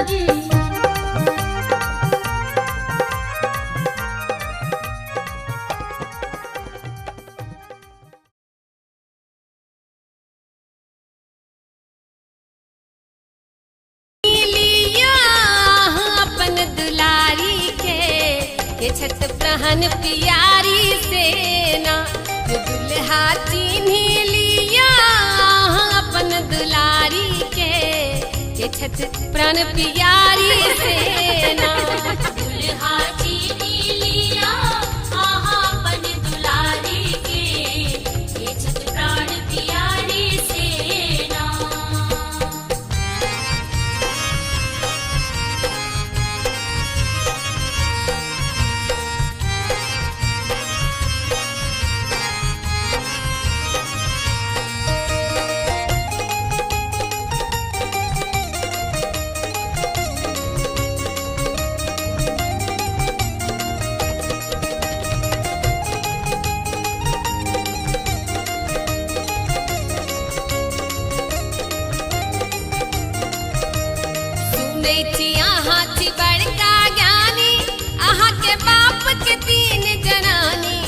जी। छत प्रहन प्यारी सेना दुल्हा चिन्ह लिया अपन दुलारी के छत प्राण प्यारी सेना दुल्हा चिन्ह लिया अपन दुलारी के छत प्राण प्यारी सेना। अहाँ छी बड़का ज्ञानी, अहाँ के बाप के 3 जनानी।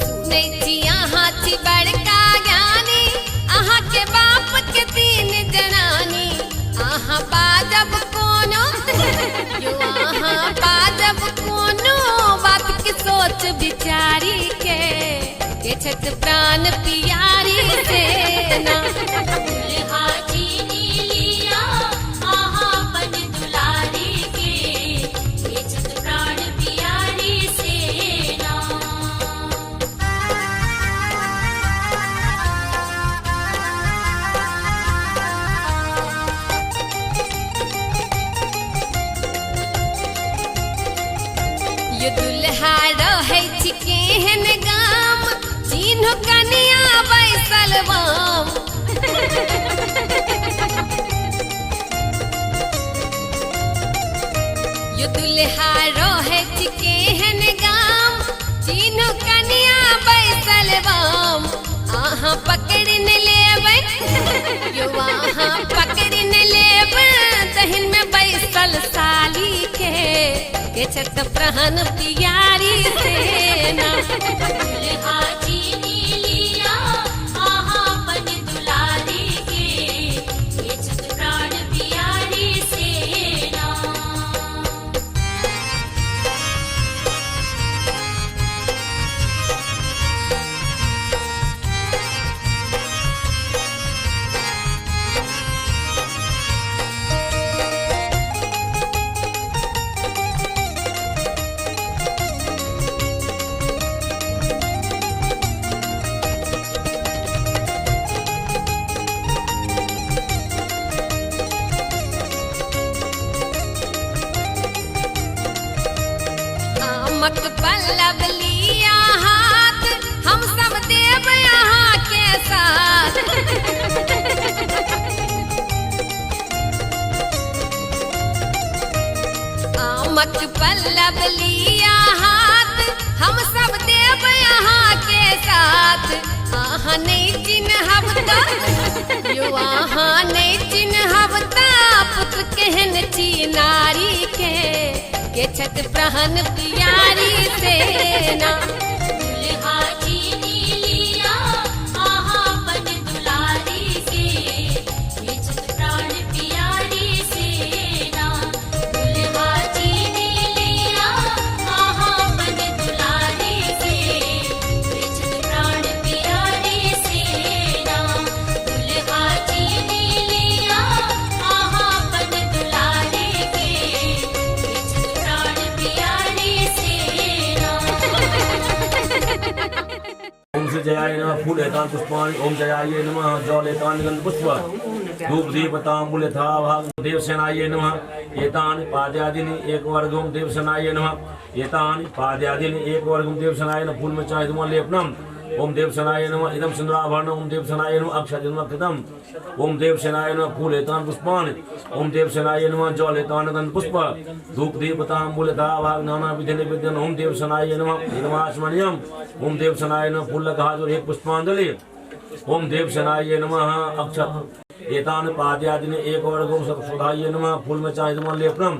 सुनै छी अहाँ छी बड़का ज्ञानी, अहाँ के बाप के 3 जनानी। अहाँ बाजब कोनो यो अहाँ बाजब कोनो बात के सोच विचारी के छत प्राण प्यारी सेना दुल्हा चिन्ह लिया अपन दुलारी के छत प्राण प्यारी सेना। ये दुल्हा रहे छी केहन गाम, चिन्ह कनिया बैसल बाम। यो दुल्हा रहे छी केहन गाम, चिन्ह कनिया बैसल बाम। अहाँ पकड़ न लेबै यो अहाँ पकड़ न लेबै दहिन में बैसल साली के छत प्रहन प्यारी सेना दुल्हा चिन्ह लिया अपन दुलारी के छत प्राण प्यारी सेना। आमक पल्लव लिया हाथ, हम सब देव यहाँ के साथ। आमक पल्लव लिया हाथ, हम सब देव यहाँ के साथ। आहाँ नहीं चिन्हब त यो आहाँ नहीं चिन्हब त पुत्र केहन छी नारी के छत प्रहन प्यारी सेना दुल्हा चिन्ह लिया अपन दुलारी के छत प्राण प्यारी सेना दुल्हा चिन्ह लिया अपन दुलारी के छत प्राण प्यारी सेना दुल्हा चिन्ह लिया अपन दुलारी के छत प्राण प्यारी सेना। ओम से जयाय नमः फूल एतान पुष्पाणि ओम जयाय नमः जल एतान गंध पुष्प धूप दीप तांबूल यथा भाग देवसेनाय नमः एतानि पाद्यादीनि एक वर्गम देवसेनाय नमः एतानि पाद्यादीनि एक वर्गम देवसेनाय नमः फूल में चाहे धुआं लेपनम ओम देवसेनाय नमः इदं सिंदूराभरणम् ओम देवसेनाय नमः अक्षतम् कृतम् ओम देवसेनाय नमः फूल एतान पुष्पाणि ओम देवसेनाय नमः जल एतान गंध पुष्प धूप दीप तांबूल यथा भाग नाना विधि निवेदन ओम देवसेनाय नमः इदमाचमनीयम् ओम देवसेनाय नमः फूल लगा एक पुष्पांजलि ओम देवसेनाय नमः अक्षत एतान पाद्यादिने एक वर्गों सुधाय नमः फूल में चाहे इदम लेपनम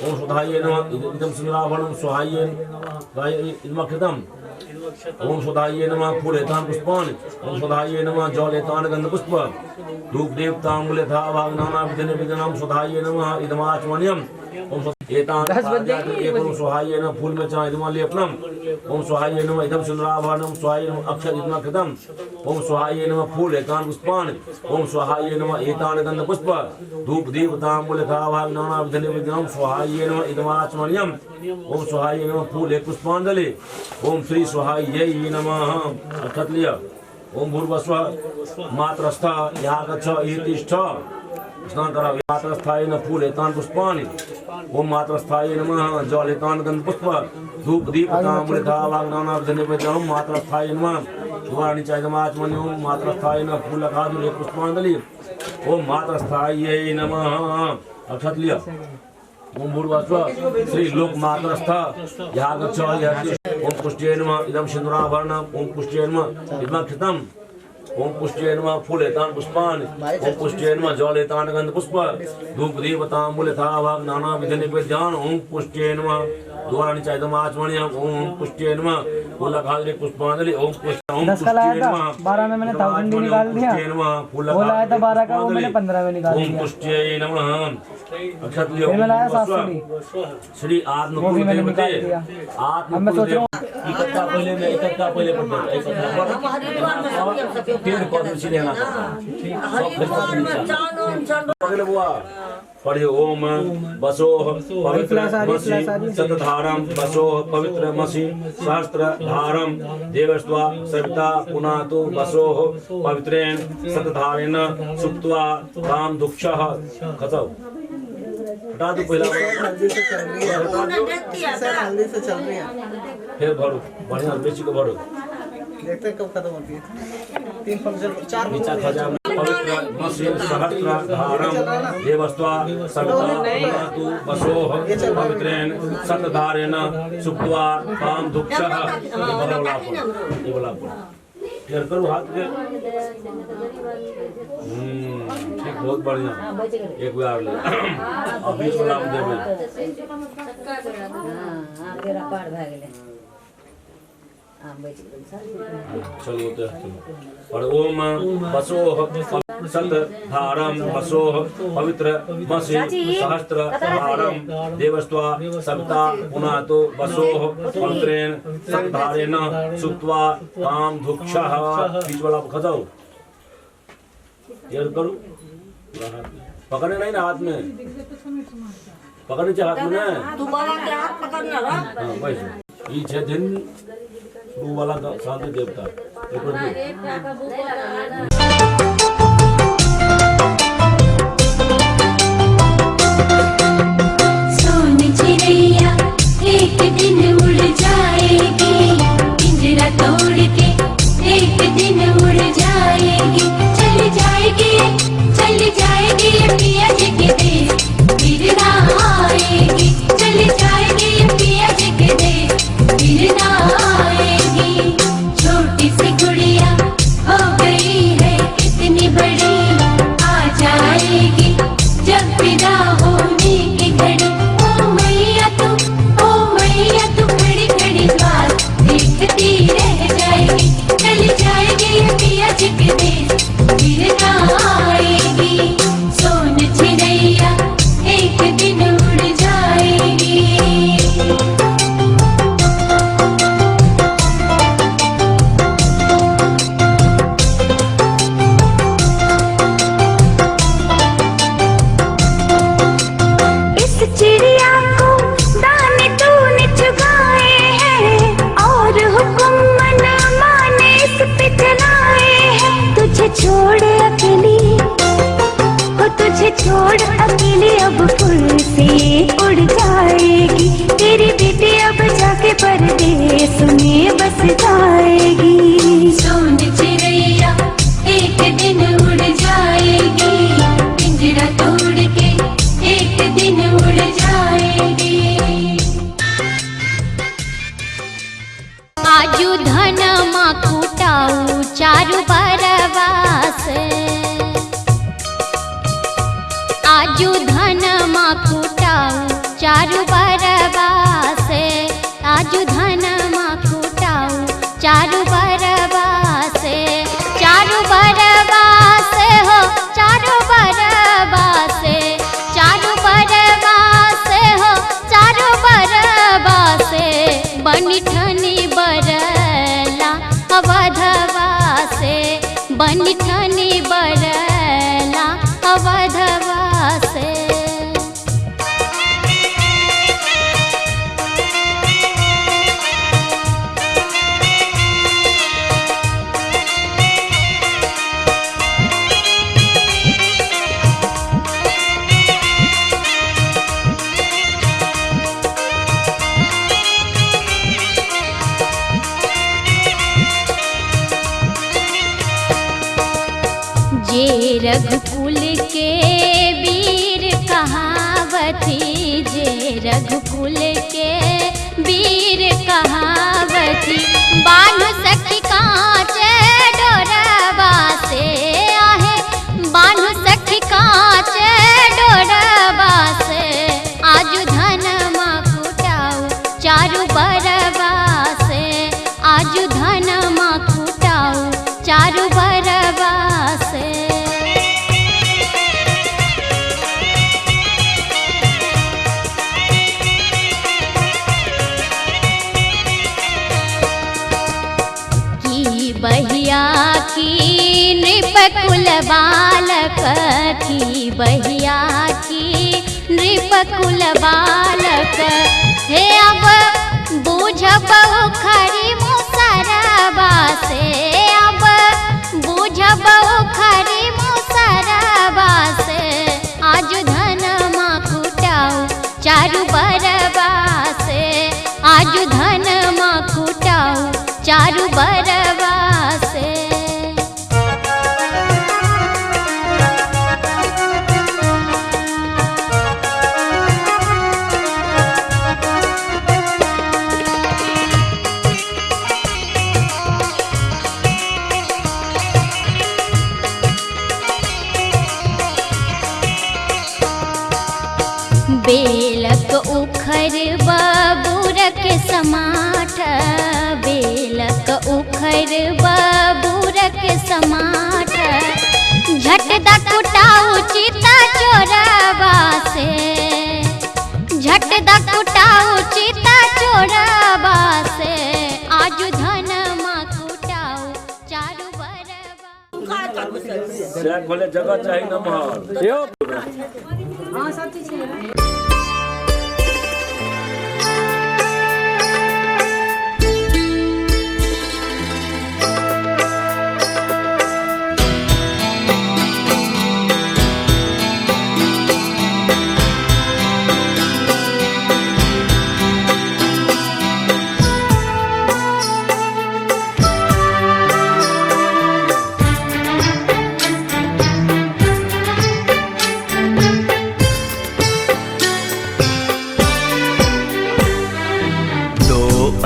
ओम सुधाय नमः इदम सिंहाभरणम सुहाय इदमक्षतम ओम सुधाय नमः फूल एतान पुष्पाणि ओम सुधाय नमः जल एतान गंध पुष्प धूप देव तांबूल यथा भागनाना विधने विधनम सुधाय नमः इदमाचमन्यम ओम एतान पाद्यादिने एक सुहाय नमः फूल में चाहे इदम लेपनम ओम सुहाय नमः इदम सिंहाभरणम सुहाय नमः अक्षत इदमक्षतम ओम सुहाय नमः फूल एतान पुष्पाणि ओम सुहाय नमः एतान गंध पुष्प धूप दीप तांबूल यथा भागनाना विधने विधनम सुहाय नमः इदमाचमन्यम ओम सुहाय नमः फूल एक पुष्पांजलि ओम श्री सुहाय नमः अक्षत लिया ओम भूर्भुवस्व मात्रस्थ यहाँ गच्छ इतिष्ठ स्नान करा मात्रस्थाय न फूल एतान पुष्पाणि ओम मात्रस्थाय नमः जल एतान गंध पुष्प धूप दीप तांबूल यथा भागनाना विधने विधनम मात्रस्थाय नमः द्वाराणि चाइदमाचमन्यम ओम मात्रस्थाय न फूल अखादुल एक पुष्पांजलि ओम मात्रस्थाय नमः अक्षत लिया ओम भूर्भुवस्व श्री लोक मात्रस्थ यहाँ गच्छ ओम पुष्ट्ये नमः इदम सिंदूराभरणम ओम पुष्ट्ये नमः इदमक्षतम ओम पुष्ट्ये नमः फूल एतान पुष्पाणि ओम पुष्ट्ये नमः जल एतान गंध पुष्प धूप दीप तांबूल यथा भागनाना विधने विधनम ओम पुष्ट्ये नमः द्वाराणि चाइदमाचमन्यम ओम पुष्ट्ये नमः फूल अखादुल एक पुष्पांजलि ओम पुष्ट्ये नमः 12 में मैंने 1000 भी निकाल दिया, वो लाया था 12 का, वो मैंने 15 में निकाल दिया। ओम पुष्ट्ये नमः अक्षत लियो फिर मैं लाया 700 श्री आत्मकुल देवते आत्मकुल देव इकट्ठा पहले पेड़ पौधे से लेना पकड़ बुआ पढ़े ओम बसोह पवित्र मसी सतधारम बसोह पवित्र मसी सहस्त्र धारम देवस्त्वा सविता पुनातु बसोह पवित्रेण सतधारेण सुक्त्वा काम दुक्षः खतव हटा दो पहला हल्दी से चल रही है। फिर भरो बढ़िया बेची को भरो देखते हैं कब खत्म होती है। 3 फंक्शन 4 नीचा खजा पवित्र मसीह सहस्त्र धारम देवस्त्वा सविता पुनातु बसोह पवित्रेण सतधारेण सुक्त्वा काम दुक्षः ये बोला फिर करो हाथ के ठीक बहुत बढ़िया एक बार ले अब बीच वाला दे में चलो तो और ओम बसोह सत धारम बसोह पवित्र मसी सहस्त्र धारम देवस्त्वा सविता पुनातु बसोह पवित्रेण सतधारेण सुक्त्वा काम दुक्षः बीच वाला खजाओ ये करो पकड़ने नहीं ना हाथ में पकड़ने चाहिए हाथ में ना तू बाला के हाथ पकड़ना ना हाँ बस ये 6 दिन तू वाला शांति देवता सोन चिड़ैया एक दिन उड़ जाएगी, पिंजरा तोड़ के एक दिन उड़ जाएगी। चल जाएगी पिया जी के देश, फिर ना आएगी। चल जाएगी पिया जी के देश, फिर ना आएगी। छोटी सी गुड़िया हो गई है कितनी बड़ी, आ जाएगी जब विदा होने की घड़ी। ओ मैया तू खड़ी खड़ी बात देखती रह जाएगी। चल जाएगी पिया जी के देश, फिर ना आएगी। सोन चिड़ैया एक दिन उड़ जाएगी। इस चिड़िया को दाने तूने चुगाए हैं, और हुक्म मन माने इस पे चलाए हैं। तुझे छोड़ अकेली अब फुल से उड़ जाएगी। तेरी बेटी अब जाके परदेस में बस जाएगी। सोन चिड़ैया एक दिन उड़ जाएगी, पिंजरा तोड़ के एक दिन उड़ जाएगी। आजू धन मा खूटाऊ चारु बार चारों बरबा से, चारों बरबा से हो, चारों बरबा से बनी ठनी बरला अवधवा से, बनी ठनी बरला अवधवा से। जे रघुकुल के वीर कहावती, जे रघुकुल के वीर कहावती, बान्ह सखी कांचे डोरवा से आहे, बान्ह सखी कांचे डोरवा से, आजु धनमा कुटाऊ चारु बरवा से, आजु धनमा कुटाऊ चारु बरवा से। की बहिया की नृपकुल बालक, की बहिया की नृपकुल बालक, हे अब बूझबहु खरी मुसरवा से, अब बूझबहु खरी मुसरवा से, आज धनमा कुटाऊ चारु बरवा से, आज धनमा कुटाऊ चारु बरवा से। बेलक उखर बबूरक समाठ, बेलक उखर बबूरक समाठ, झट द कुटाऊ चिता चोरवा से, झट द कुटाऊ चिता चोरवा से, आजु धनमा कुटाऊ चारु बरवा। बोले जगह चाहिए ना महल। हाँ सब चीज है।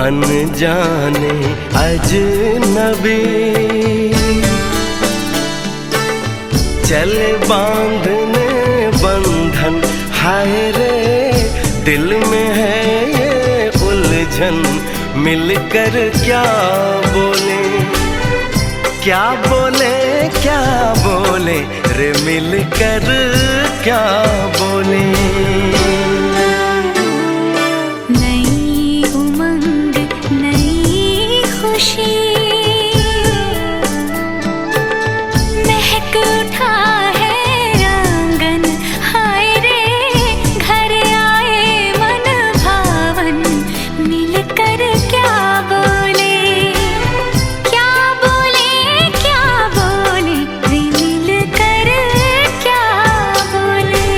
अनजाने अजनबी चले बांधने बंधन, हाय रे दिल में है ये उलझन, मिलकर क्या बोले, क्या बोले, क्या बोले रे मिलकर क्या बोले। महक उठा है आंगन, हाय रे घर आए मन भावन, मिलकर क्या बोले, क्या बोले, क्या बोले रे मिलकर क्या बोले।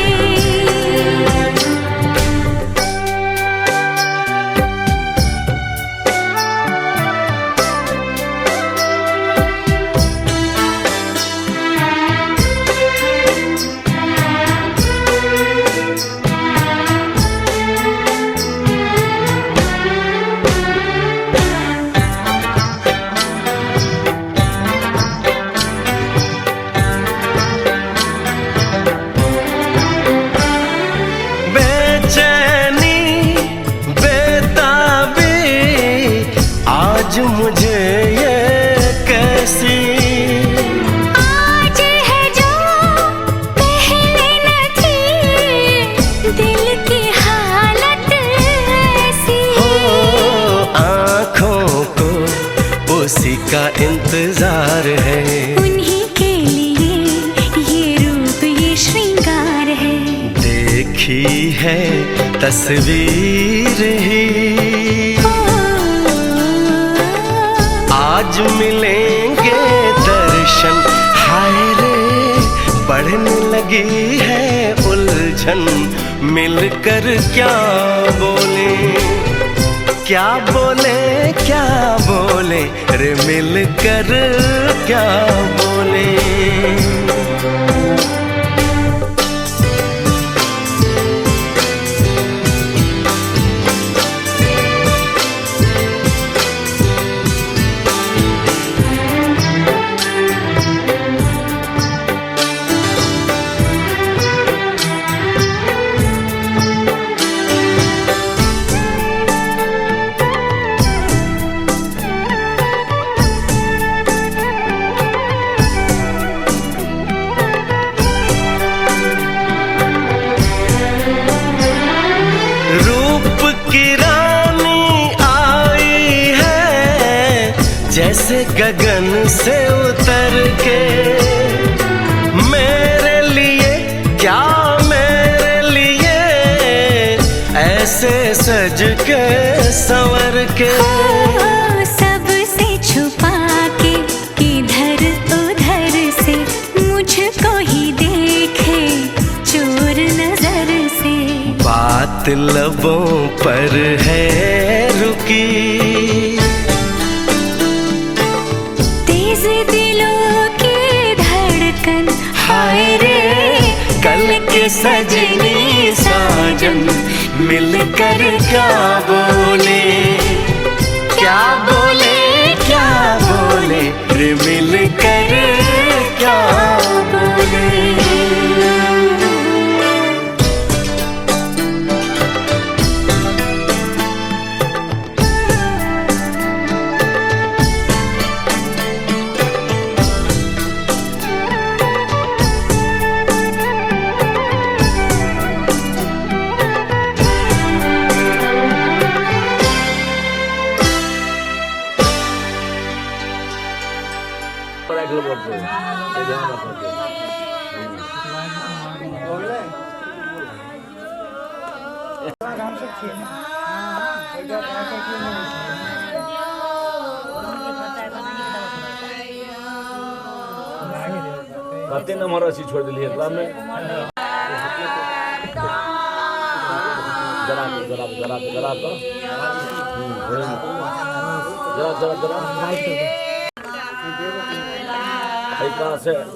तस्वीर ही। आज मिलेंगे दर्शन, हाय रे बढ़ने लगी है उलझन। मिलकर क्या बोले, क्या बोले, क्या बोले रे, मिलकर क्या बोले। जैसे गगन से उतर के, मेरे लिए क्या मेरे लिए, ऐसे सज के संवर के। सबसे छुपा के इधर उधर से, मुझको ही देखे चोर नजर से। बात लबों पर है रुकी, दिलों की धड़कन, हाय रे कल के सजनी साजन। मिलकर क्या बोले, क्या बोले, क्या बोले रे, मिलकर क्या बोले। कहते ना हमारा ऐसी छोड़ दिली है में। जरा जरा जरा जरा तो जरा जरा जरा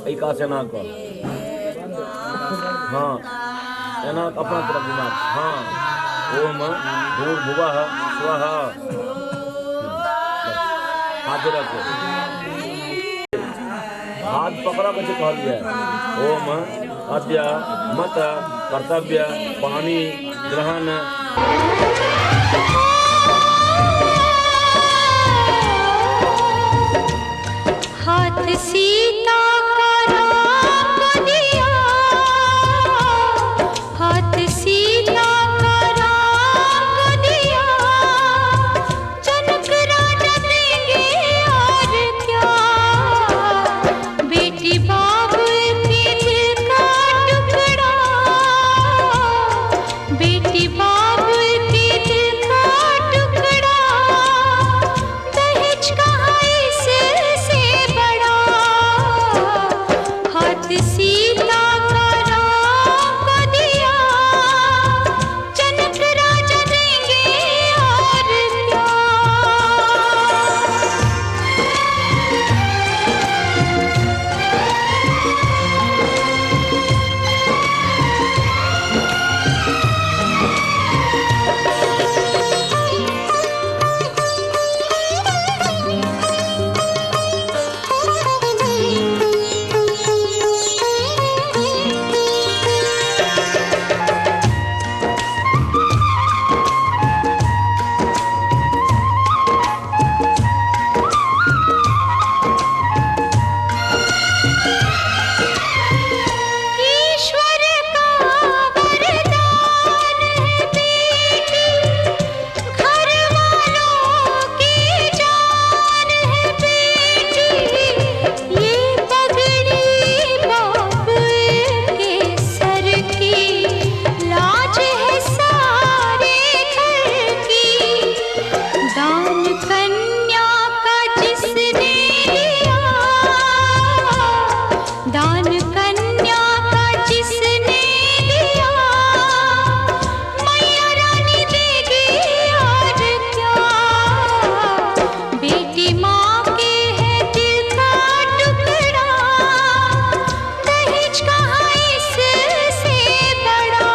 ऐका से ना को। हाँ एना अपना तरफ दिमाग। हाँ ओम भूर्भुवः स्वः। हाथ रखो, हाथ पकड़ा कैसे कह दिया। ओम अद्य मत कर्तव्य पानी ग्रहण। हाथ सीता का राम दिया, हाथ सीता का राम दिया। जनक राजा देंगे और क्या, बेटी बाबू के दिल का टुकड़ा, बेटी बाबू के दिल का टुकड़ा। दहेज कहाँ इससे बड़ा, दान कन्या का जिसने दिया, मैया रानी देगी और क्या। बेटी माँ के है दिल का टुकड़ा, दहेज कहाँ इससे बड़ा।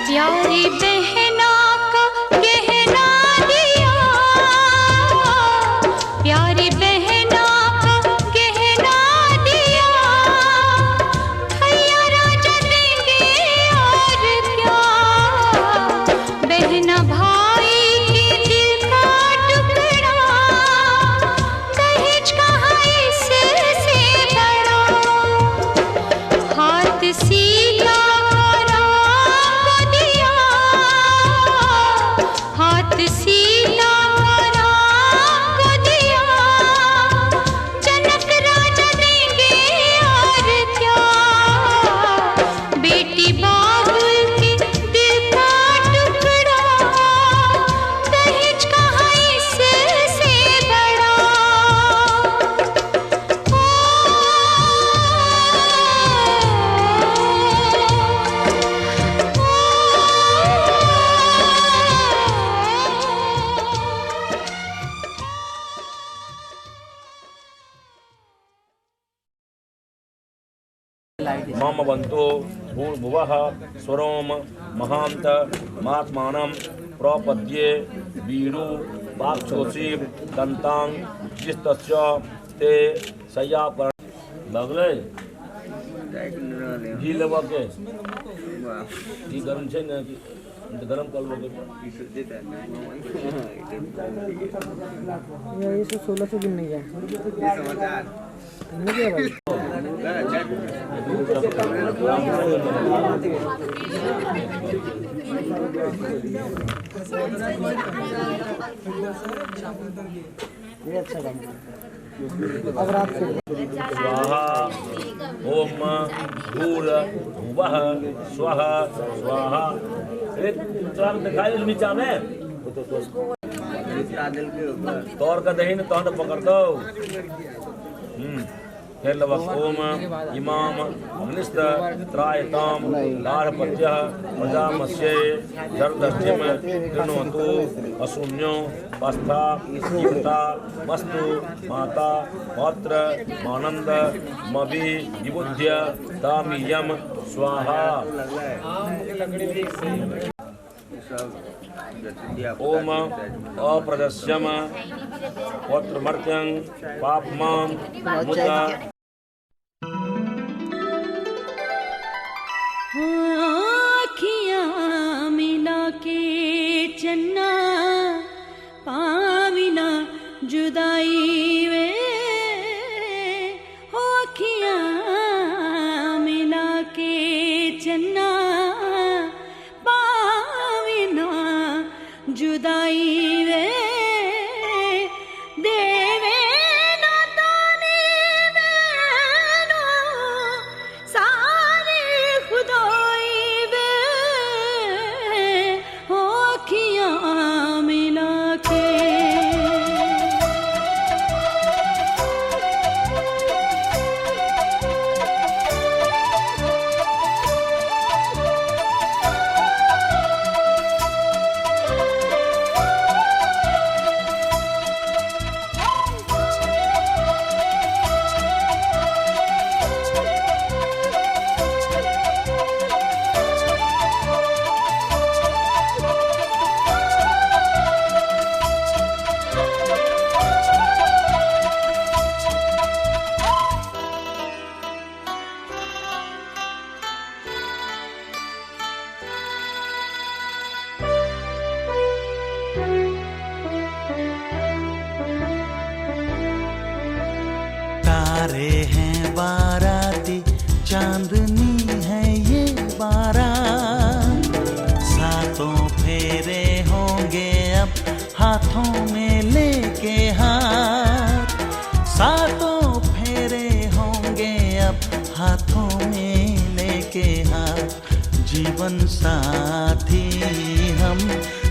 प्यारी बहना का गहना दिया, प्यारी बहना का गहना दिया, भैया राजा देंगे और क्या। बहना भाई के दिल का टुकड़ा, दहेज कहाँ इससे बड़ा। हाथ सीधा हाथ सीता राम को दिया, जनक राजा देंगे और क्या। बेटी बाबुल के दिल का टुकड़ा, दहेज कहाँ इससे बड़ा। मम बंतो भूर्भुवः स्वरोम महांत महात्मानं प्रपद्ये वीरु पाक्षोषी दंतांग जिस्तस्य ते सयापर बगले जी लेवा के जी गरम छे ने कि गरम कर लो ये 16 से गिनने गया नहीं भाई ये अच्छा काम अब रात से स्वाहा ओम भूर भुवः स्वः स्वाहा। एक चार दिखाई नीचा में तौर का दही ने तौर पकड़ दो। फिर लवक ओम इमाम अग्निस्त त्रायताम लारपत्यः प्रजामस्ये जरदस्यम कृणोतु अशून्यो पस्था जीवता वस्तु माता पौत्र मानंद मवि विबुद्ध्य तामीयम स्वाहा। ओम अप्रदस्यम पौत्रमर्त्यं पापमां मुदा। आँखियाँ मिला के चन्ना पाविना जुदाई वे, आँखियाँ मिला के चन्ना पाविना जुदाई वे, देवे ना ताने में जीवन साथी हम,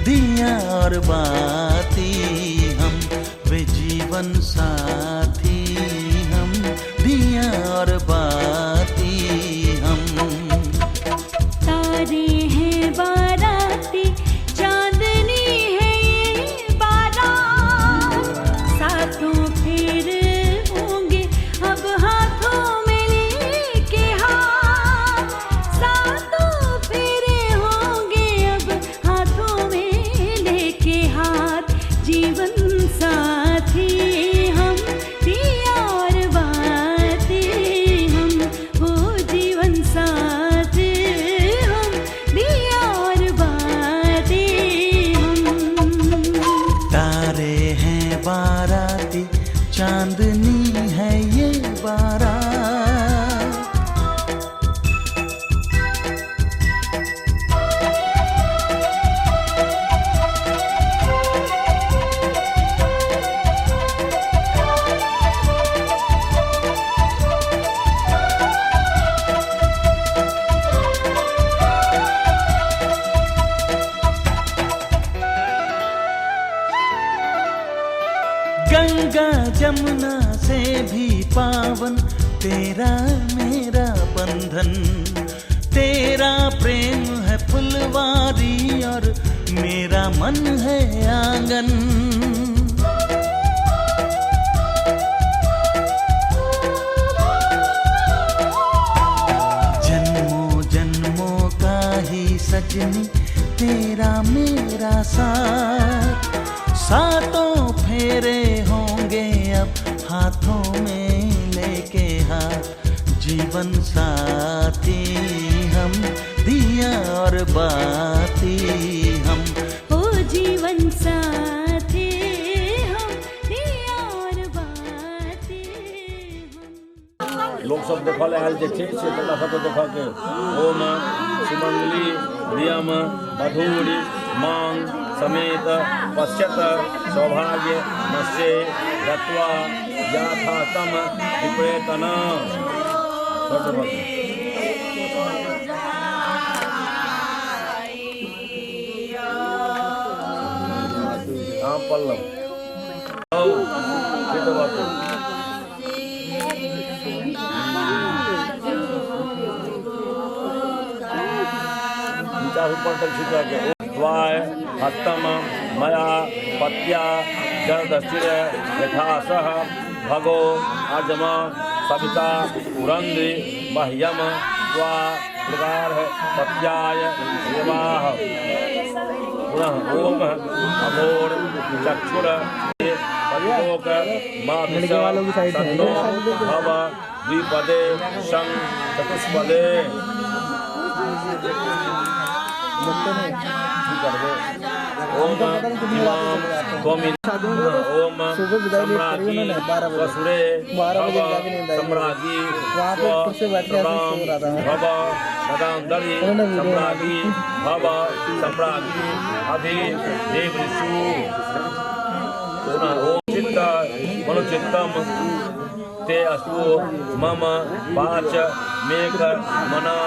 दिया और बाती हम, वे जीवन साथी हम, दिया और बाती हम। तारे हैं बाराती, चांदनी है ये बारात, सातों फेर होंगे अब हाथों में लेके हाथ, सातों फेरे होंगे अब हाथों में लेके हाथ। जीवन साथी हम, दिया और बाती हम, वो जीवन साथी हम, दिया और बाती हम। तारे हैं बाराती, चांदनी है ये बारात। गंगा जमुना से भी पावन तेरा मेरा बंधन, तेरा प्रेम है फुलवारी और मेरा मन है आंगन। जन्मों जन्मों का ही सजनी तेरा मेरा साथ, सातों फेरे होंगे अब हाथों में लेके हाथ। जीवन साथी हम, दिया और बाती हम, ओ जीवन साथी हम, दिया और बाती हम। लोग सब देखा ले आयल छे से तला सब देखा के ओम सुमंगली दियम मधुरी मांग समेत पश्यत सौभाग्य नश्ये दत्वा याथातम विप्रेतन। पल्लव हस्तम मया पत्या जलदस्तिर यथा सह भगो अजम सविता पुरंद्री मह्यम त्वा प्रकार पत्याय देवाः। पुनः ओम अघोर चक्षुर परिलोक भव द्विपदे शं चतुष्पदे। ओम इमाम ओम सम्राज्ञी वसुरे सम्राज्ञी भव नदांतरी सम्राज्ञी भव सम्राज्ञी अभि देवऋषु। ओम चित्त मनुचित्तम ते अस्तु मम वाच मेक मना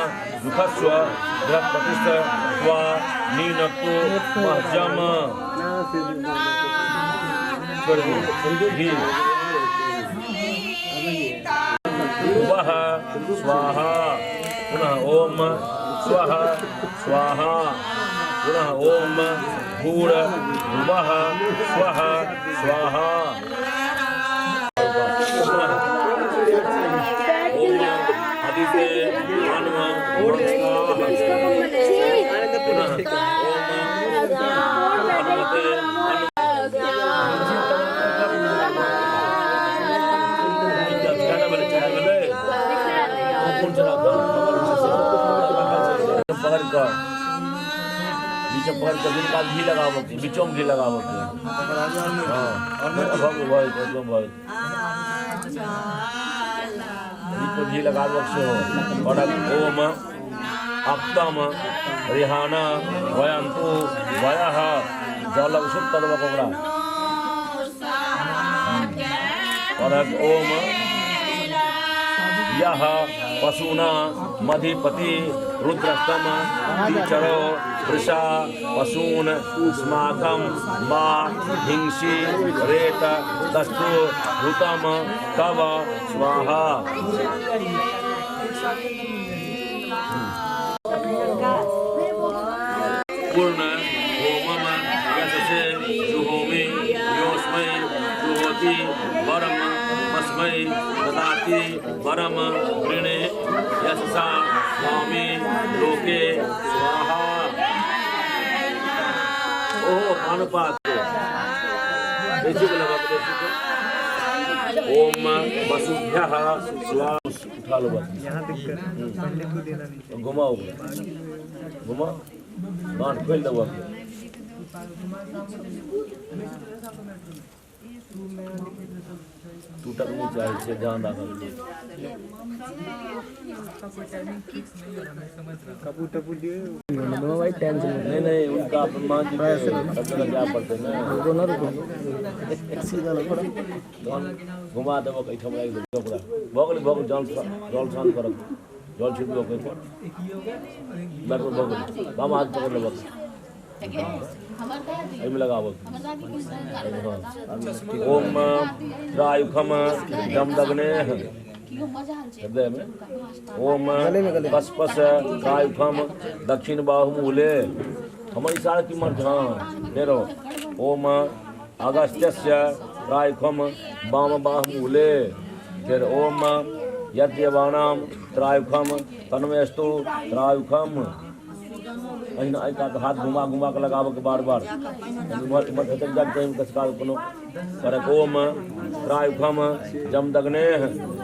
दुखस्व प्रतिष्ठ त्वा नीनक्तु महजम। वह स्वाहा पुनः ओम स्वः स्वाहा पुनः ओम भूर वह स्वः स्वाहा। घी लगावो बीचों घी लगावो घी लगावो और ओम अप्तम रिहाना वयंतु वयः जल उषित तदवकोगड़ा और ओम यह पशूना मधिपति रुद्रस्तम टीचरो वृषा पशून अस्माकं मा हिंसी रेत दस्तु हुतम तव स्वाहा। पूर्ण होमम यशसे जुहोमि योस्मै जुहोति वरम तस्मै ददाति वरम ऋणे यशसा स्वामी लोके स्वाहा। ओह पानुपात ओम वसुभ्यः स्वाहा। उठा लो बस, घुमाओ घुमाओ गांठ खोल दो। टूटक नहीं चाहिए, ध्यान रखो। नहीं नहीं उनका मान जी क्या पड़ते ना घुमा देव कहीं ठमड़ा पूरा भोगल भोग जल जल शांत कर जल छिड़क कहीं पर बैठो भोगल बाम हाथ पकड़ लो बस में लगाओ। ओम त्रायुखम जमदग्ने हृदय में। ओम पसपस त्रायुखम दक्षिण बाहुमूले। हमारी इशारा की मर्द हाँ फेरो। ओम अगस्त्यस्य त्रायुखम वाम बाहुमूले। फिर ओम यद्यवानाम त्रायुखम तन्मयस्तु त्रायुखम। हाथ घुमा घुमा के लगाव के बार बार ओम त्रायुखम जमदग्ने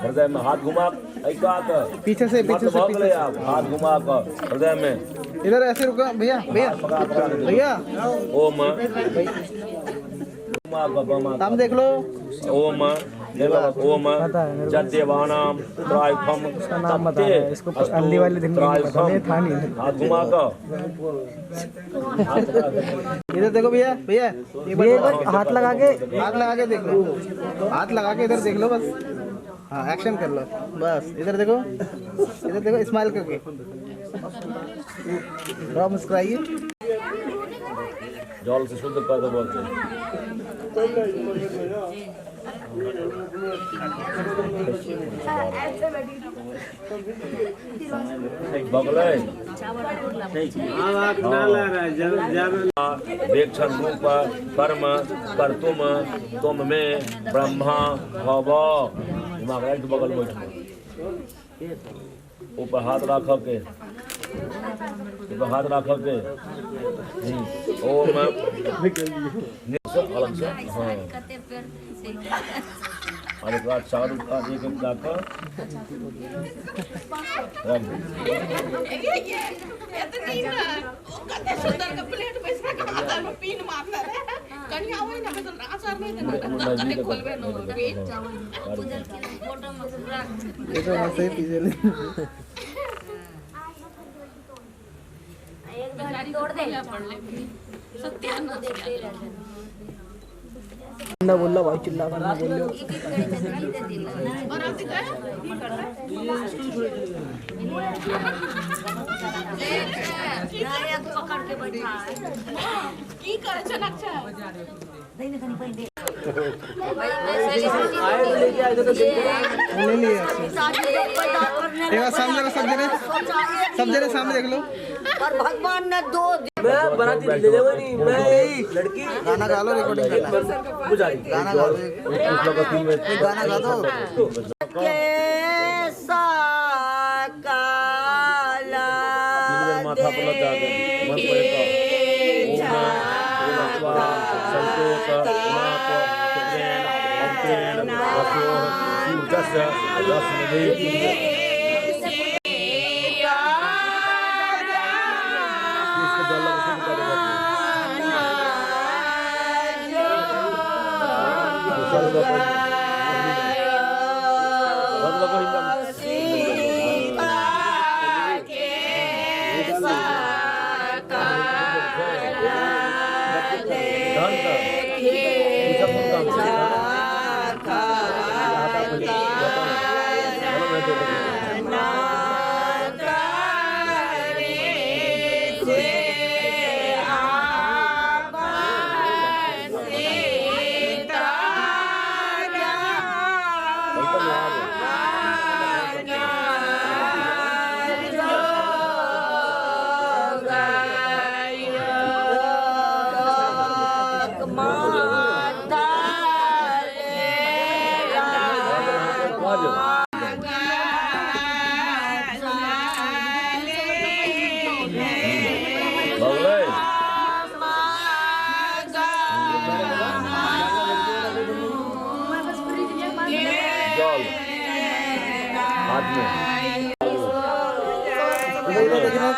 हृदय में हाथ घुमा पीछे से आप हाथ घुमा कर हृदय में इधर ऐसे रुको भैया भैया भैया। ओम हम देख लो। ओम ओम जद्यवानाम त्रायुखम तत्ते हल्दी वाले दिन था नहीं हाथ घुमा कर। इधर देखो भैया भैया हाथ लगा के देख लो। हाथ लगा के इधर देख लो बस। हाँ एक्शन कर लो बस। इधर देखो स्माइल करके मुस्कुराइए। जल से शुद्ध कर दो बोलते वेक्षण रूप कर्म कर्तुम तुम में ब्रह्मा भव। बगल में ऊपर हाथ रख के ऊपर हाथ रख के ओम अलग से हाँ और एक बार चारों का एक एक जाकर बोल भाई चिल्ला करना बोल पकड़ के बैठा की करे जनक्षा नहीं नहीं पहले सब जने सामने देख लो। पर भगवान ने दो मैं बराती ले लेवा नहीं मैं लड़की गाना गा लो रिकॉर्डिंग गाना गा लो गाना गा दो कैसा काला माथा पर लगा के मन पर संतोष नाथ प्रेम अंतरेण रसो सूर्यस्य रश्मि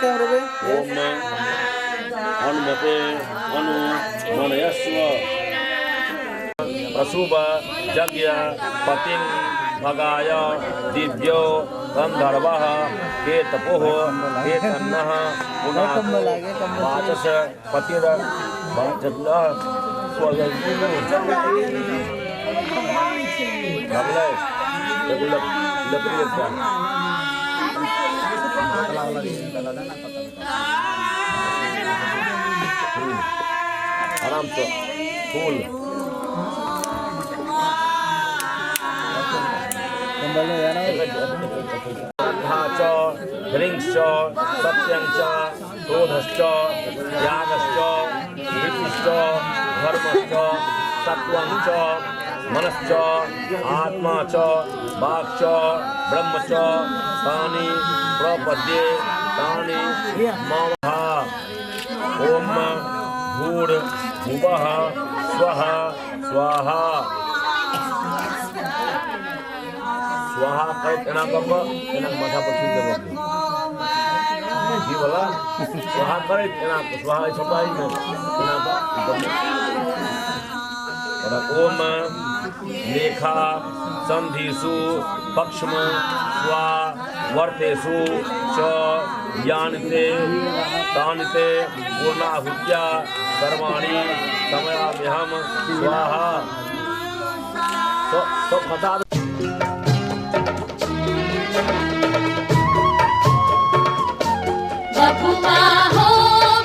कैमरे पे। ओम अनुमते अनु मनयस्व प्रसूभ यज्ञ पतिं भगाय दिव्यो गंधर्वः केतपुः केतन्नः पुनः वाचस पतिर वाचस्लः आराम से फूल च ह्रींश्च सत्यंच क्रोधश्च त्यागश्च धृतिश्च धर्मश्च सत्वंच मनश्च आत्मा च वाक् च ब्रह्म च तानि प्रपद्ये तानि मम। ओम भूर्भुवः स्वः स्वाहा स्वाहा कई एना कब एना माथा पर ठीक कर जी बोला स्वाहा करे एना स्वाहा छपाई में एना और ओम लेखा संधिषु पक्षम स्वा वर्तेषु च यान्ते तान्ते पूर्णाहुत्या कर्माणि समयाम्यहं स्वाहा। तो बता बबुआ हो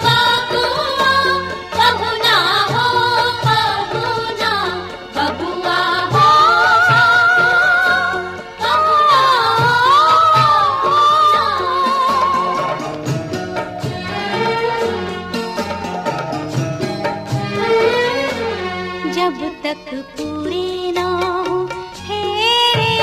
बबुआ बबुना हो बबुना बबुआ हो बबुना जब तक पूरे ना हो फेरे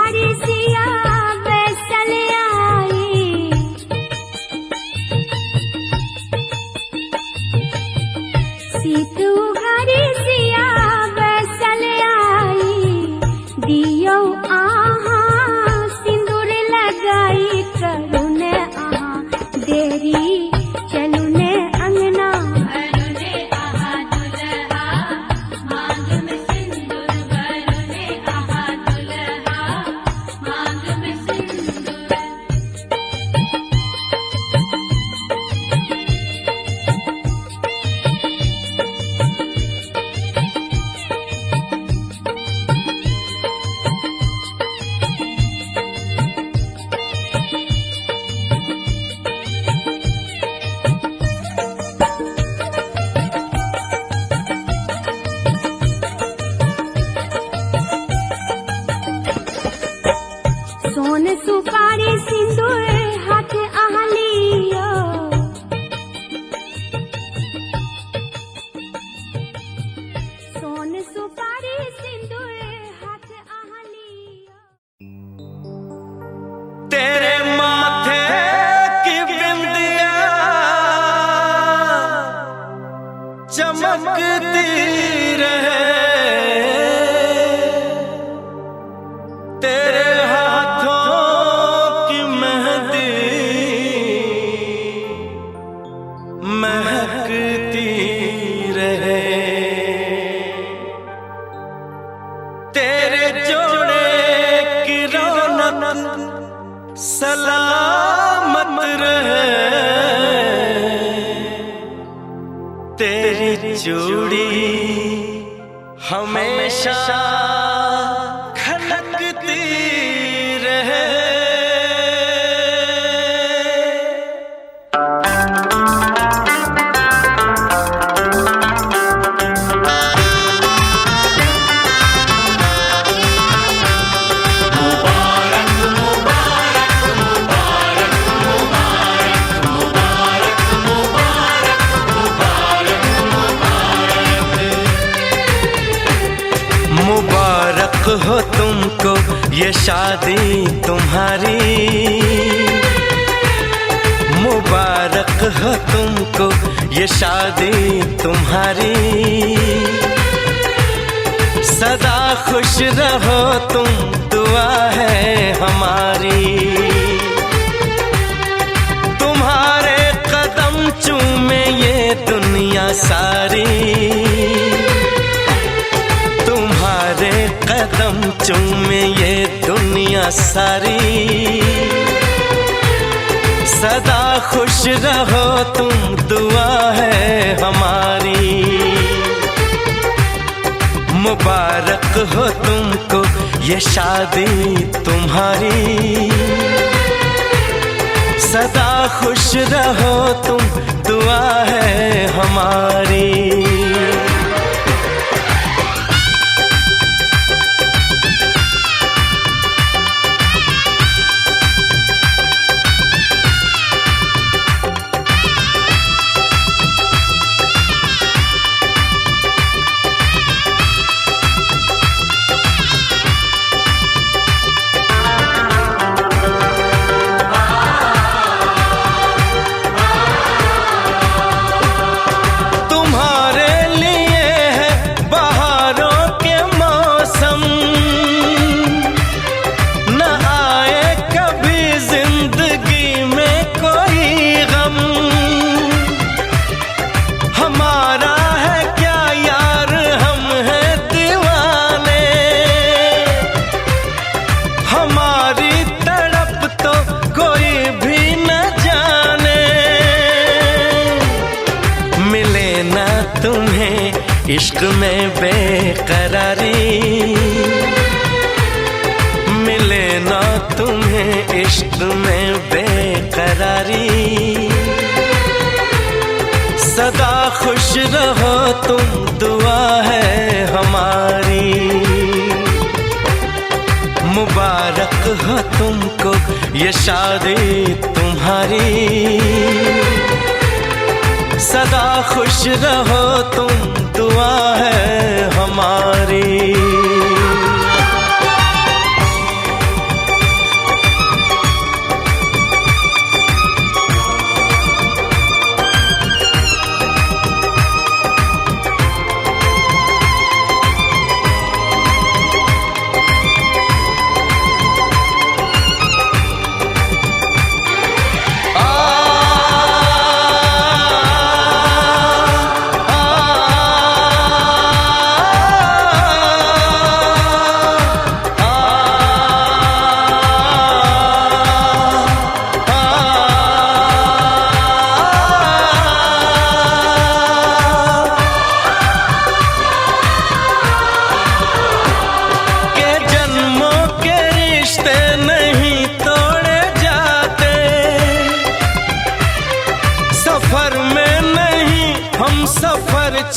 सुपारी सिया बैसल आई, सीत उघारी सिया बैसल आई, दियो आहा सिंदूर लगाई, करुण आहा देरी चलुने अंगना, भरुने आहा दुल्हा मांग में सिंदूर, भरुने आहा दुल्हा मांग में सिंदूर। सोन सुपारी सिंदूर हाथ आहलियो, सोन सुपारी सिंदूर हाथ आहलियो। तेरे माथे की बिंदिया चमकती रहे, तेरे हाथों की मेहंदी महकती रहे, तेरे जोड़े की रौनक सलामत रहे, तेरी चूड़ी हमेशा खनकती रहे। मुबारक हो तुमको ये शादी तुम्हारी, मुबारक हो तुमको ये शादी तुम्हारी, सदा खुश रहो तुम दुआ है हमारी, तुम्हारे कदम चूमे ये दुनिया सारी, तुम्हारे कदम चूमे ये दुनिया सारी, सदा खुश रहो तुम दुआ है हमारी, मुबारक हो तुमको ये शादी तुम्हारी, सदा खुश रहो तुम दुआ है हमारी। इश्क में बेकरारी मिले ना तुम्हें, इश्क में बेकरारी, सदा खुश रहो तुम दुआ है हमारी, मुबारक हो तुमको ये शादी तुम्हारी, सदा खुश रहो तुम दुआ है हमारी।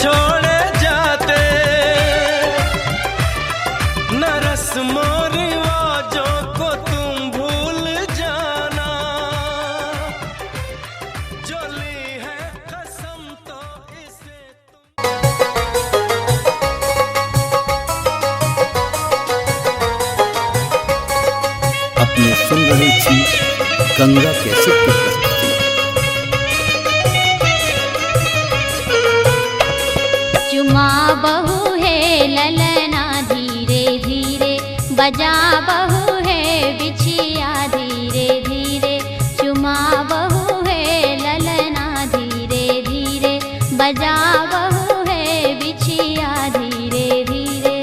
छोड़े जाते, न रस्मों रिवाजों को तुम भूल जाना, जो ली है कसम तो इसे अपने सुन रही थी गंगा कैसेट की प्रस्तुति। चुमा बहू है ललना धीरे धीरे, बजा बहू है बिछिया धीरे धीरे, चुमा बहू है ललना धीरे धीरे, बजा बहू है बिछिया धीरे धीरे।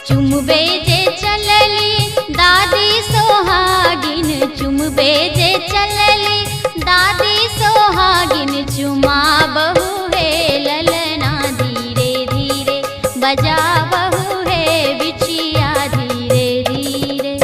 चुमबे जे चलली दादी सोहागिन, चुमबे जे चलली दादी सोहागिन, चुमा बहू है ललना धीरे धीरे, बजा बहू है बिछिया धीरे धीरे।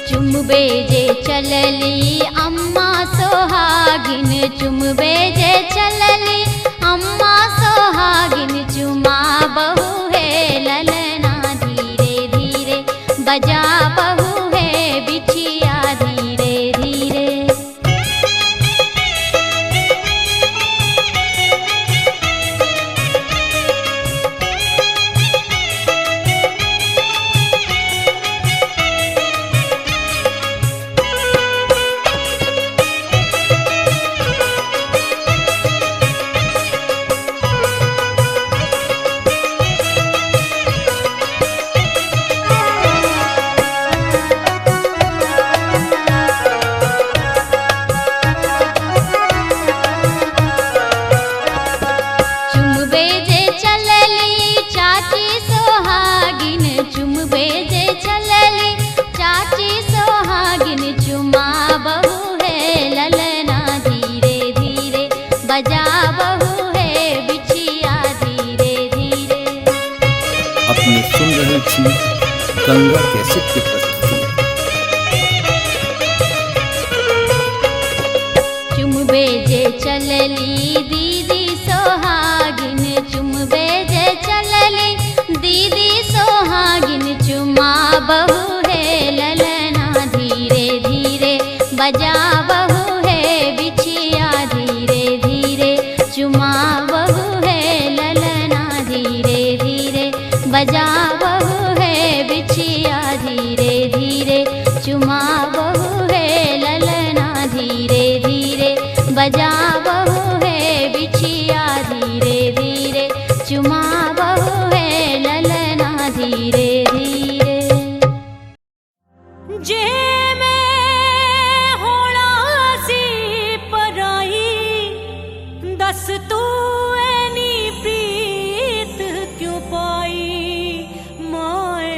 चुमबे जे चलली अम्मा सोहागिन, चुमबे जे चलली अम्मा सोहागिन, चुमा बहू है ललना धीरे धीरे, बजा बहू है बिछिया धीरे धीरे। चुमबे जे चलली चाची सोहागिन, चुमबे जे चलली चाची सोहागिन, चुमा बहू है ललना धीरे धीरे, बजा बहू है बिछिया धीरे धीरे। अपने सुन रही थी गंगा कैसेट की प्रस्तुति। चुमबे जे चलली दीदी सोहागिन, चुमबे जे चलली दीदी सोहागिन, चुमा बहू है ललना धीरे धीरे, बजा बहू है बिछिया धीरे धीरे, चुमा बहू है ललना धीरे धीरे, बजा बहू है बिछिया धीरे धीरे, चुमा बहू है ललना धीरे धीरे, बजा बहू है बिछिया धीरे धीरे, चुमा बहू है ललना धीरे धीरे। जे मैं होना सी पराई, दस तू ऐनी प्रीत क्यों पाई माए।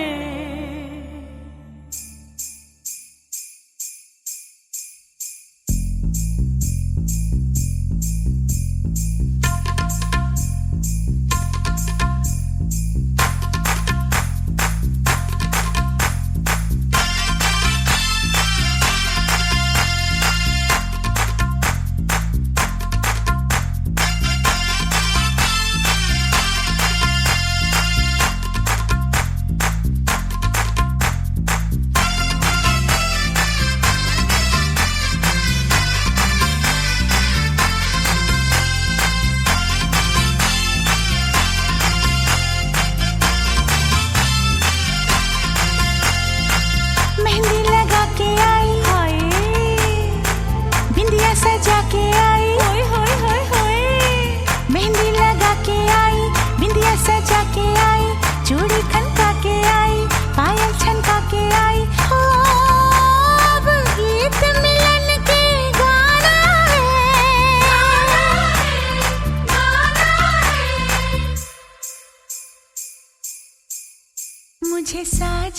मुझे साज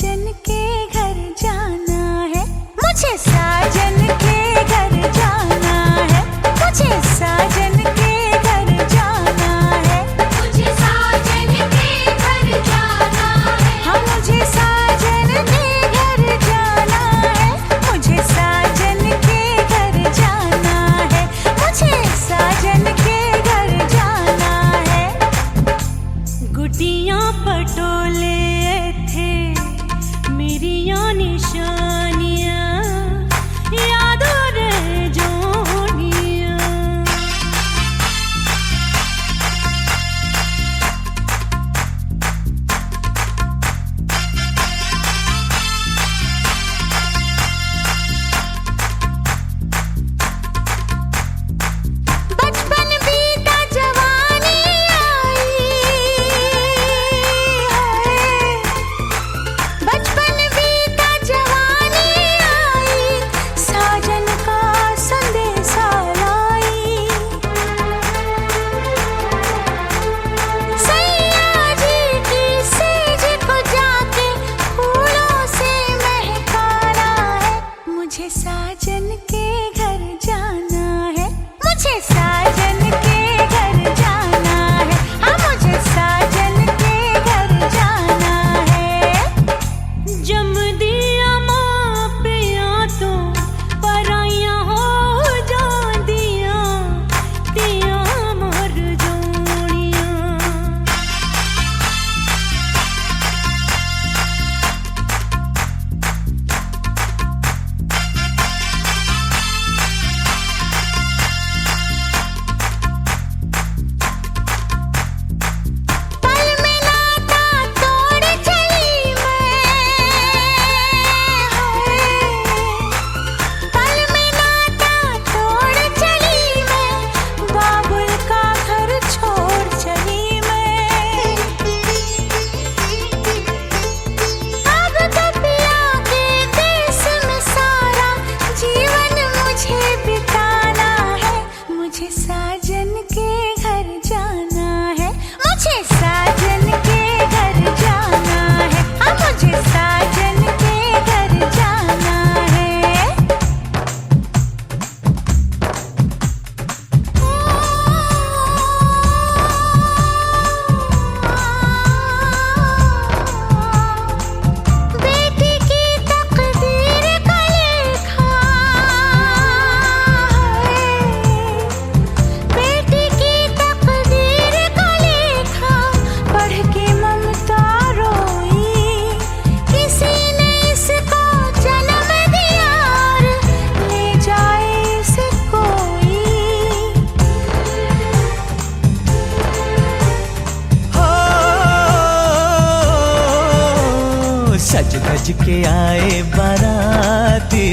सज के आए बाराती,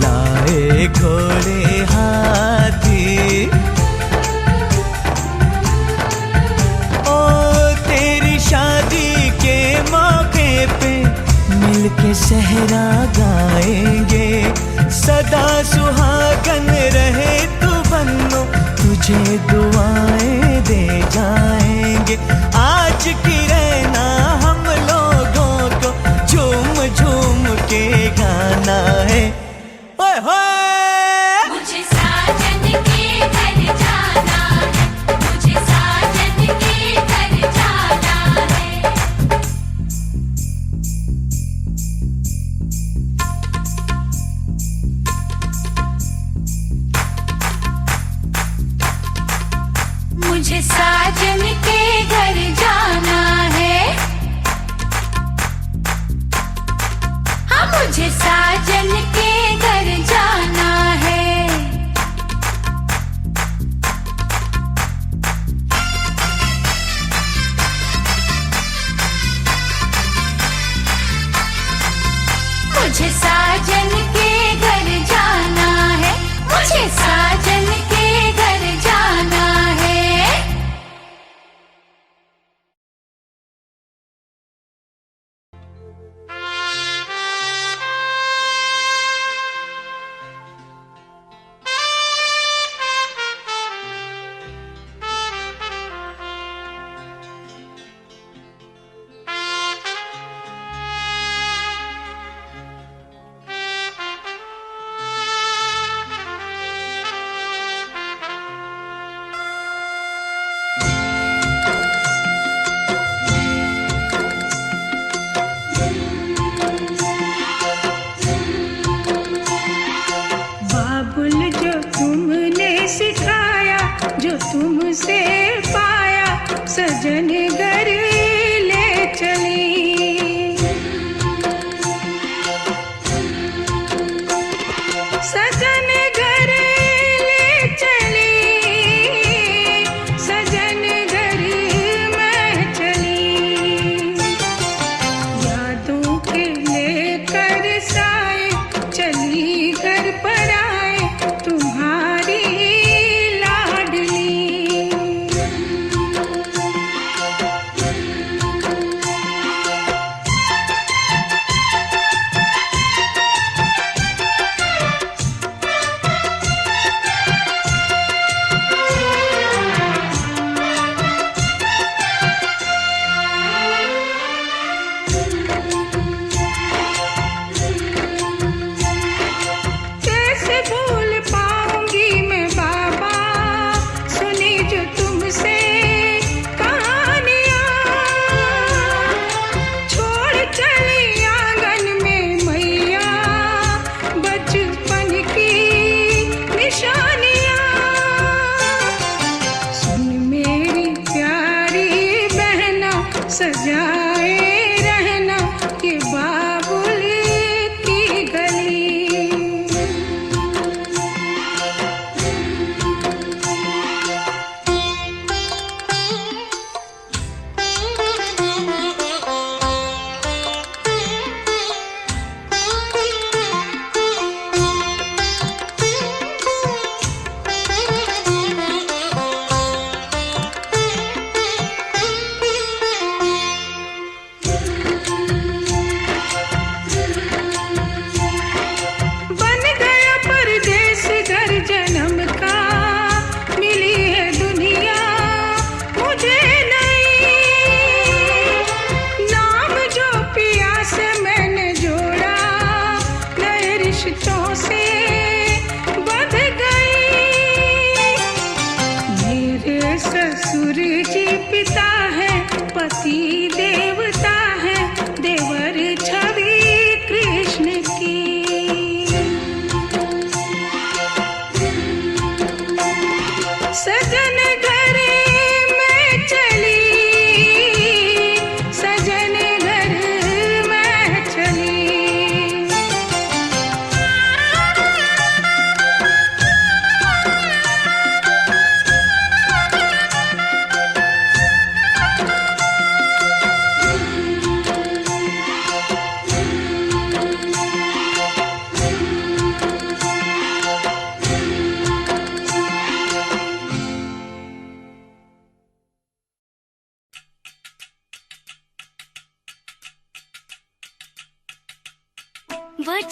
लाए घोड़े हाथी। ओ तेरी शादी के मौके पे मिलके सहरा गाएंगे, सदा सुहागन रहे तू बन्नो, तुझे दुआएं दे जाएंगे। आज की रहना हम लोगों को झूम झूम के गाना है। ओए होए मुझे साजन के घर जाना है, मुझे साजन के घर जाना है। मुझे साजन के घर जाना है, हाँ मुझे साजन के घर जाना है। मुझे साजन के घर जाना है, मुझे साजन के घर जाना है। बाबुल जो तुमने सिखाया, जो तुमसे पाया, सजन घर ले चली। सजन घर ले चली, सजन घर मैं चली। यादों के लेकर साए चली घर पर आए, तुम्हारी लाडली। कैसे भूल पाऊंगी मैं बाबा, सुनी जो तुमसे कहानियाँ। छोड़ चली आंगन में मैया बचपन की निशानियाँ। सुन मेरी प्यारी बहना, सजाए रहना ये बाबुल की गली। बन गया परदेस घर जन्म का, मिली है दुनिया मुझे नई। नाम जो पिया से मैंने जोड़ा, नए रिश्तों से बंध गई। मेरे ससुर जी पिता है, पति देवता है, देवर छवि कृष्ण की। सजन घर में चली, सजन घर में चली।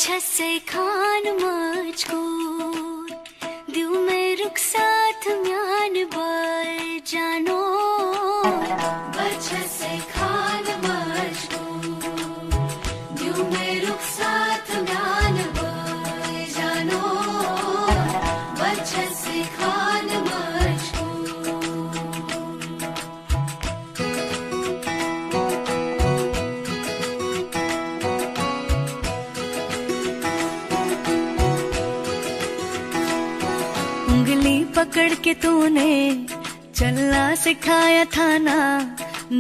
से खान मुझको दिल में रुख साथ म्यान बार जानो से खान मुझको दिल में रुख साथ म्यान बार जानो से खान मुझको उंगली पकड़ के तूने चलना सिखाया था ना,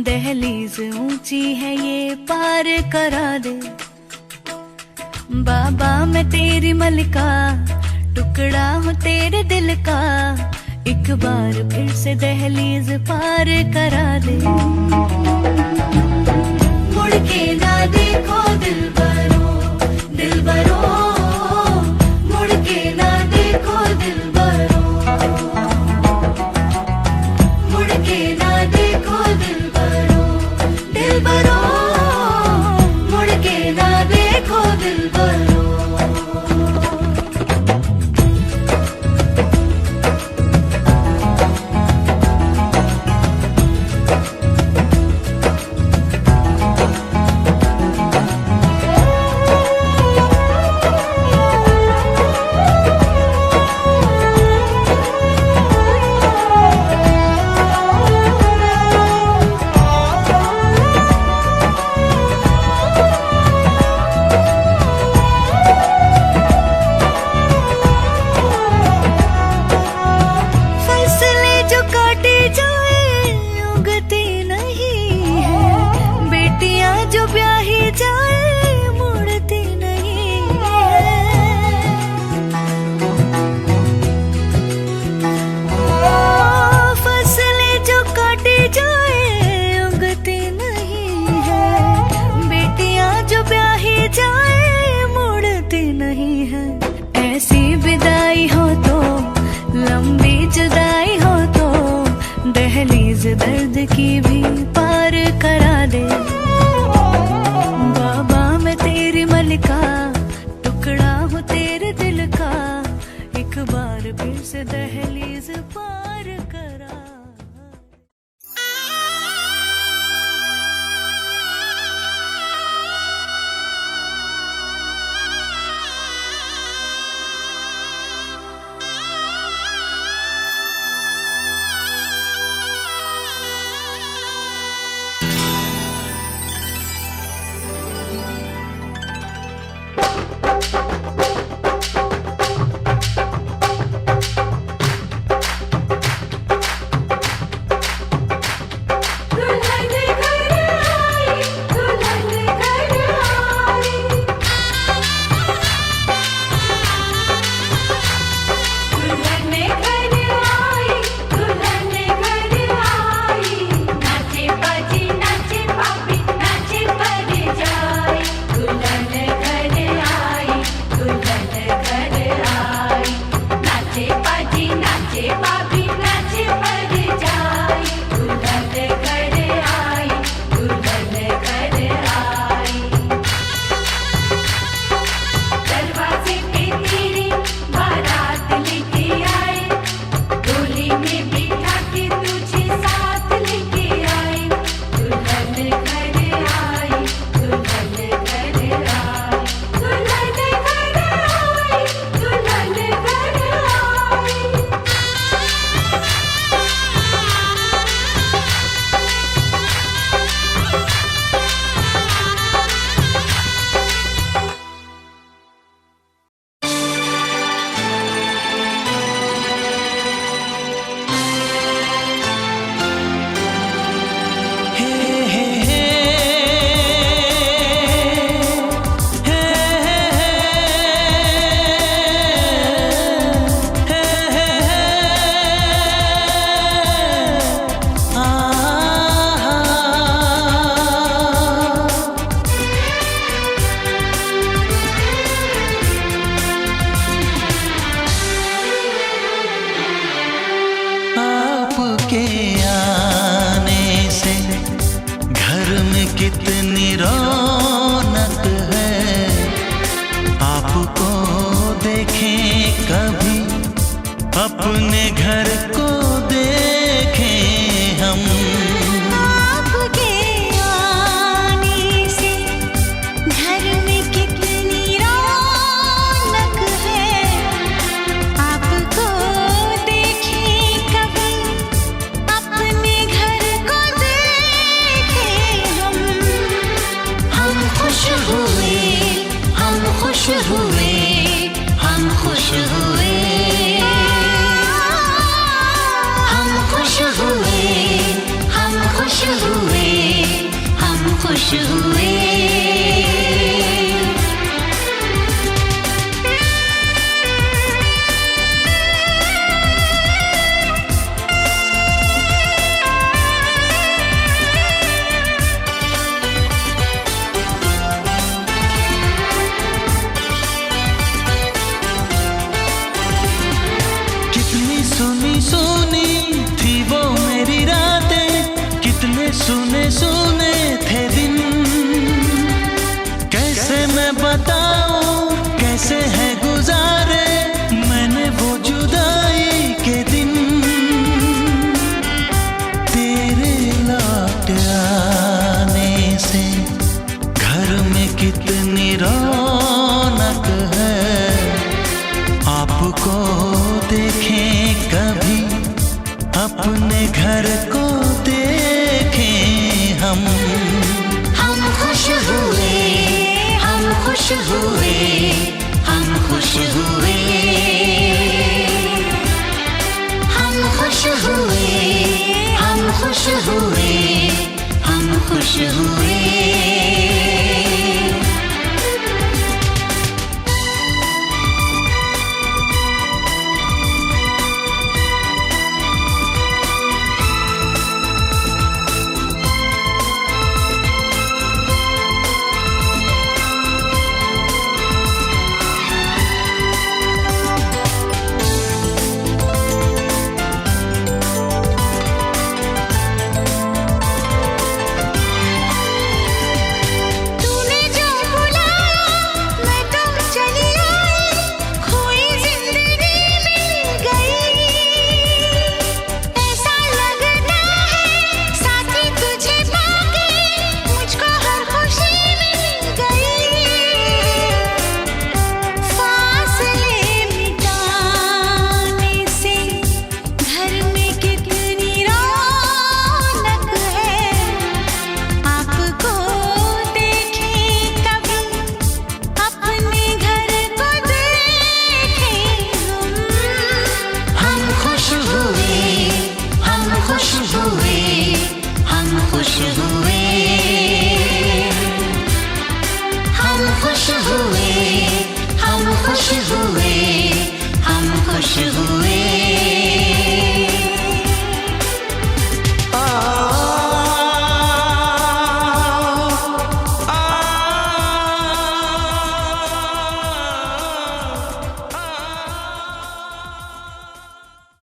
दहलीज ऊंची है ये पार करा दे। बाबा मैं तेरी मलिका, टुकड़ा हूँ तेरे दिल का, एक बार फिर से दहलीज पार करा दे। मुड़ के ना देखो दिलबरो, दिलबरो, मुड़ के ना देखो दिलबरो, मुड़ के ना देखो दिलबरो, दिलबरो, मुड़ के ना देखो दिलबरो। दर्द की भी पार करा दे। बाबा मैं तेरी मलिका, टुकड़ा हूँ तेरे दिल का, एक बार फिर से दहलीज पार करा। Good आपको देखें कभी, अपने घर को देखें हम। आपके आने से घर में कितनी रौनक है, आपको देखें कभी, अपने घर को देखें हम। हम खुश हुए, हम खुश हुए, हम खुश हुए, हम खुश हुए, हम खुश हुए, हम खुश हुए। कितनी सुनी सुनी थी वो मेरी रातें, कितने सुने सुने थे दिन। कैसे मैं बताऊं कैसे है गुजारे मैंने वो जुदाई के दिन। तेरे लौट आने से घर में कितनी रौनक है, आपको देखें कभी, अपने घर को देखें हम। हम खुश हुए, हम खुश हुए, हम खुश हुए, हम खुश हुए, हम खुश हुए, हम खुश हुए।